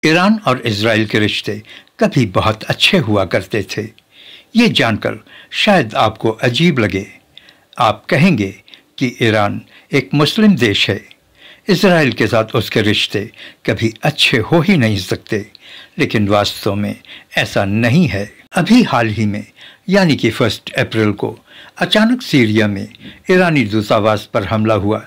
Iran और Israel के रिश्ते कभी बहुत अच्छे हुआ करते थे। ये जानकर शायद आपको अजीब लगे। आप कहेंगे कि ईरान एक मुस्लिम देश है, इजराइल के साथ उसके रिश्ते कभी अच्छे हो ही नहीं सकते। लेकिन वास्तव में ऐसा नहीं है। अभी हाल ही में यानी कि 1 अप्रैल को अचानक सीरिया में ईरानी दूतावास पर हमला हुआ।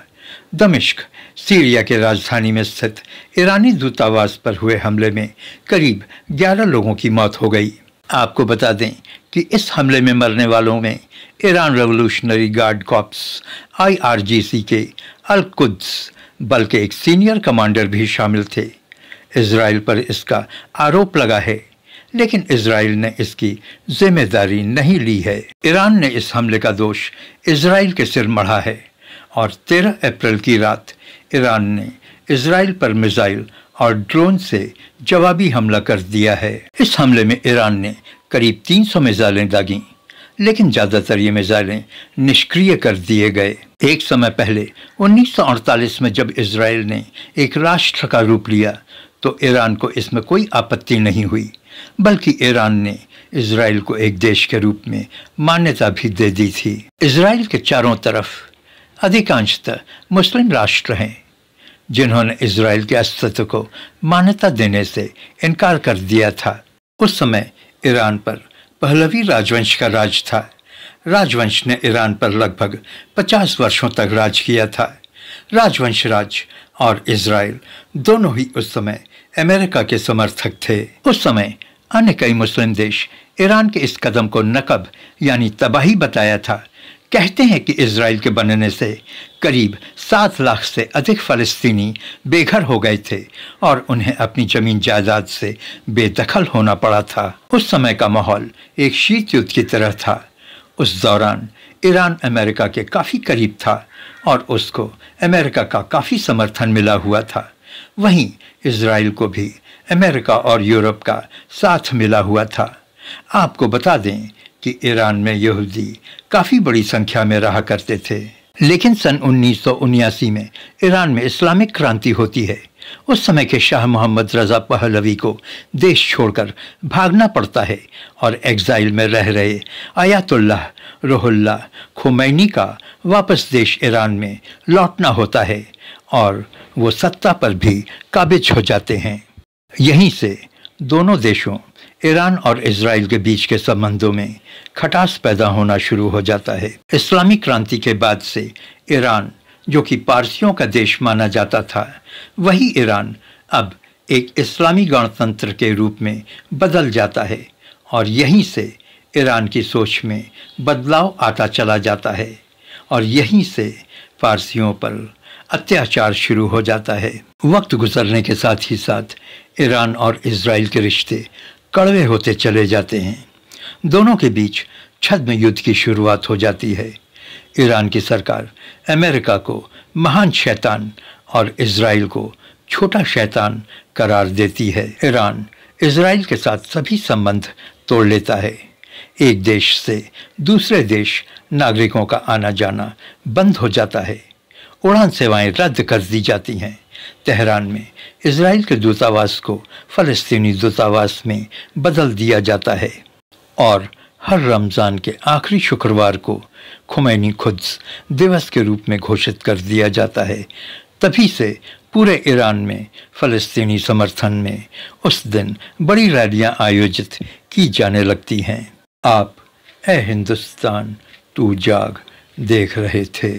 दमिश्क, सीरिया के राजधानी में स्थित ईरानी दूतावास पर हुए हमले में करीब 11 लोगों की मौत हो गई। आपको बता दें कि इस हमले में मरने वालों में Iran revolutionary guard corps IRGC के अल कुद्स बल के एक सीनियर कमांडर भी शामिल थे। इजराइल पर इसका आरोप लगा है, लेकिन इजराइल ने इसकी जिम्मेदारी नहीं ली है। ईरान ने इस हमले का दोष इजराइल के सिर मढ़ा है और 13 अप्रैल की रात ईरान ने इजराइल पर मिसाइल और ड्रोन से जवाबी हमला कर दिया है। इस हमले में ईरान ने करीब 300 मिसाइलें दागीं, लेकिन ज़्यादातर ये मिसाइलें निष्क्रिय कर दिए गए। एक समय पहले 1948 में जब इजराइल ने एक राष्ट्र का रूप लिया तो ईरान को इसमें कोई आपत्ति नहीं हुई, बल्कि ईरान ने इजराइल को एक देश के रूप में मान्यता भी दे दी थी। इजराइल के चारों तरफ अधिकांशतः मुस्लिम राष्ट्र हैं, जिन्होंने इजराइल के अस्तित्व को मान्यता देने से इनकार कर दिया था। उस समय ईरान पर पहलवी राजवंश का राज था। राजवंश ने ईरान पर लगभग 50 वर्षों तक राज किया था। राजवंश राज और इजराइल दोनों ही उस समय अमेरिका के समर्थक थे। उस समय अन्य कई मुस्लिम देश ईरान के इस कदम को नकब यानी तबाही बताया था। कहते हैं कि इजराइल के बनने से करीब 7 लाख से अधिक फ़लस्तीनी बेघर हो गए थे और उन्हें अपनी ज़मीन जायदाद से बेदखल होना पड़ा था। उस समय का माहौल एक शीत युद्ध की तरह था। उस दौरान ईरान अमेरिका के काफ़ी करीब था और उसको अमेरिका का काफ़ी समर्थन मिला हुआ था। वहीं इजराइल को भी अमेरिका और यूरोप का साथ मिला हुआ था। आपको बता दें कि ईरान में यहूदी काफ़ी बड़ी संख्या में रहा करते थे। लेकिन सन 1979 में ईरान में इस्लामिक क्रांति होती है। उस समय के शाह मोहम्मद रज़ा पहलवी को देश छोड़कर भागना पड़ता है और एग्जाइल में रह रहे आयतुल्लाह रुहुल्लाह खुमैनी का वापस देश ईरान में लौटना होता है और वो सत्ता पर भी काबिज हो जाते हैं। यहीं से दोनों देशों ईरान और इजराइल के बीच के संबंधों में खटास पैदा होना शुरू हो जाता है। इस्लामी क्रांति के बाद से ईरान, जो कि पारसियों का देश माना जाता था, वही ईरान अब एक इस्लामी गणतंत्र के रूप में बदल जाता है और यहीं से ईरान की सोच में बदलाव आता चला जाता है और यहीं से पारसियों पर अत्याचार शुरू हो जाता है। वक्त गुजरने के साथ ही साथ ईरान और इजराइल के रिश्ते कड़वे होते चले जाते हैं। दोनों के बीच छद्म युद्ध की शुरुआत हो जाती है। ईरान की सरकार अमेरिका को महान शैतान और इजराइल को छोटा शैतान करार देती है। ईरान इजराइल के साथ सभी संबंध तोड़ लेता है। एक देश से दूसरे देश नागरिकों का आना जाना बंद हो जाता है। उड़ान सेवाएं रद्द कर दी जाती हैं। तेहरान में इजराइल के दूतावास को फ़लस्तीनी दूतावास में बदल दिया जाता है और हर रमज़ान के आखिरी शुक्रवार को खुमैनी खुद्स दिवस के रूप में घोषित कर दिया जाता है। तभी से पूरे ईरान में फ़लस्तीनी समर्थन में उस दिन बड़ी रैलियां आयोजित की जाने लगती हैं। आप ए हिंदुस्तान तू जाग देख रहे थे।